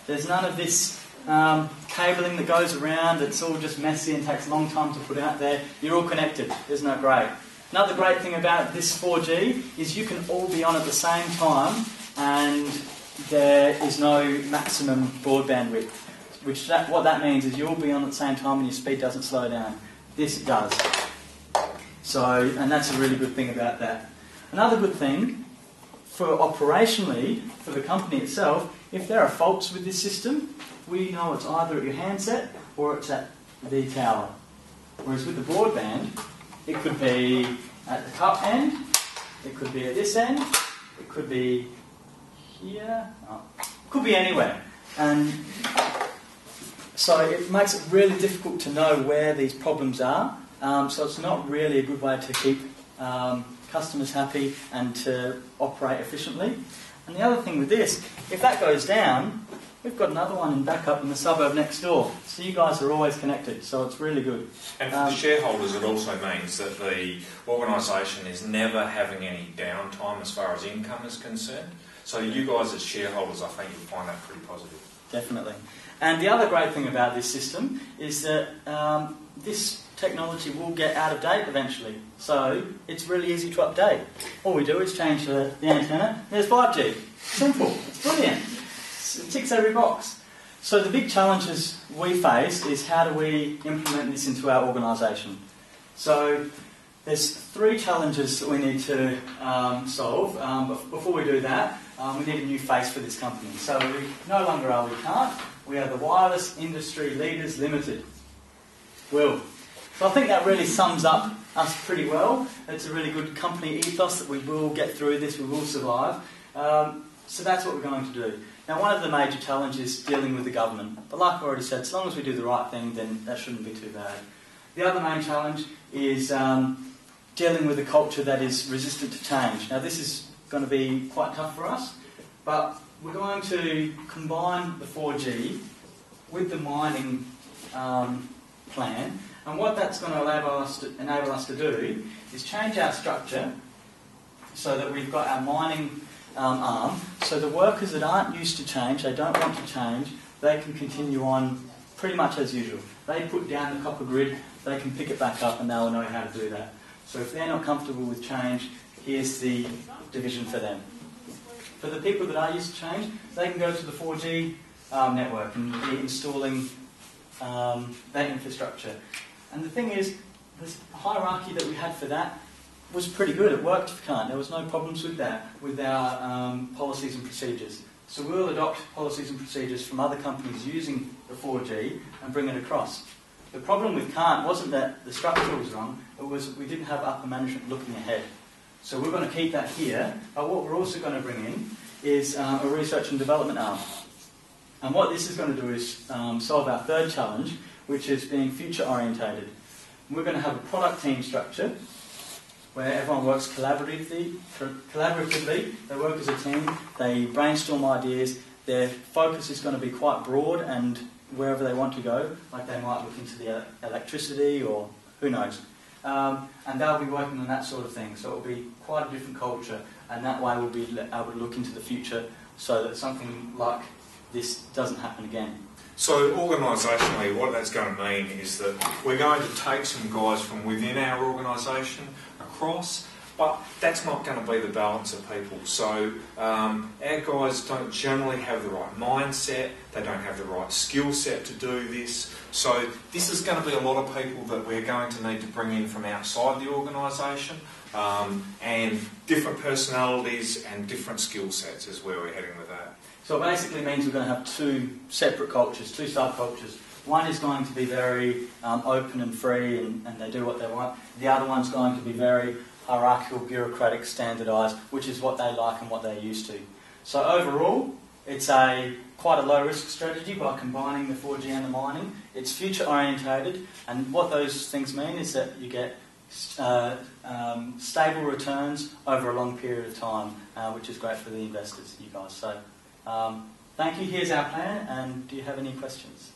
There's none of this cabling that goes around. It's all just messy and takes a long time to put out there. You're all connected. Isn't that great? Another great thing about this 4G is you can all be on at the same time, and there is no maximum broadband width. What that means is you'll be on at the same time and your speed doesn't slow down. This does. And that's a really good thing about that. Another good thing, operationally, for the company itself, if there are faults with this system, we know it's either at your handset or it's at the tower. Whereas with the broadband, it could be at the cup end, it could be at this end, it could be here, it could be anywhere. And so it makes it really difficult to know where these problems are. So it's not really a good way to keep customers happy and to operate efficiently. And the other thing with this, if that goes down, we've got another one in backup in the suburb next door. So you guys are always connected, so it's really good. And for the shareholders, it also means that the organisation is never having any downtime as far as income is concerned. So you guys as shareholders, I think you'll find that pretty positive. Definitely. And the other great thing about this system is that this technology will get out of date eventually. So it's really easy to update. All we do is change the antenna. There's 5G. Simple. It's brilliant. It ticks every box. So the big challenges we face is how do we implement this into our organisation. So there's 3 challenges that we need to solve. But before we do that, we need a new face for this company. So we no longer are We Can't. We are the Wireless Industry Leaders Limited. Will. So I think that really sums up us pretty well. It's a really good company ethos that we will get through this, we will survive. So that's what we're going to do. Now, one of the major challenges is dealing with the government. But like I already said, as long as we do the right thing, then that shouldn't be too bad. The other main challenge is dealing with a culture that is resistant to change. Now, this is going to be quite tough for us, but we're going to combine the 4G with the mining plan. And what that's going to enable us to do is change our structure so that we've got our mining arm. So the workers that aren't used to change, they don't want to change, they can continue on pretty much as usual. They put down the copper grid, they can pick it back up and they'll know how to do that. So if they're not comfortable with change, here's the division for them. For the people that are used to change, they can go to the 4G network and be installing that infrastructure. And the thing is, the hierarchy that we had for that was pretty good. It worked for Kant. There was no problems with that, with our policies and procedures. So we'll adopt policies and procedures from other companies using the 4G and bring it across. The problem with Kant wasn't that the structure was wrong, it was we didn't have upper management looking ahead. So we're going to keep that here, but what we're also going to bring in is a research and development arm. And what this is going to do is solve our third challenge, which is being future orientated. We're going to have a product team structure where everyone works collaboratively, they work as a team, they brainstorm ideas, their focus is going to be quite broad and wherever they want to go, like they might look into the electricity or who knows. And they'll be working on that sort of thing, so it'll be quite a different culture, and that way we'll be able to look into the future so that something like this doesn't happen again. So organisationally, what that's going to mean is that we're going to take some guys from within our organisation across, but that's not going to be the balance of people. So our guys don't generally have the right mindset, they don't have the right skill set to do this. So this is going to be a lot of people that we're going to need to bring in from outside the organisation, and different personalities and different skill sets is where we're heading with that. So it basically means we're going to have 2 separate cultures, 2 subcultures. One is going to be very open and free and they do what they want. The other one's going to be very hierarchical, bureaucratic, standardised, which is what they like and what they're used to. So overall, it's quite a low-risk strategy by combining the 4G and the mining. It's future-orientated, and what those things mean is that you get stable returns over a long period of time, which is great for the investors, you guys. So thank you. Here's our plan, and do you have any questions?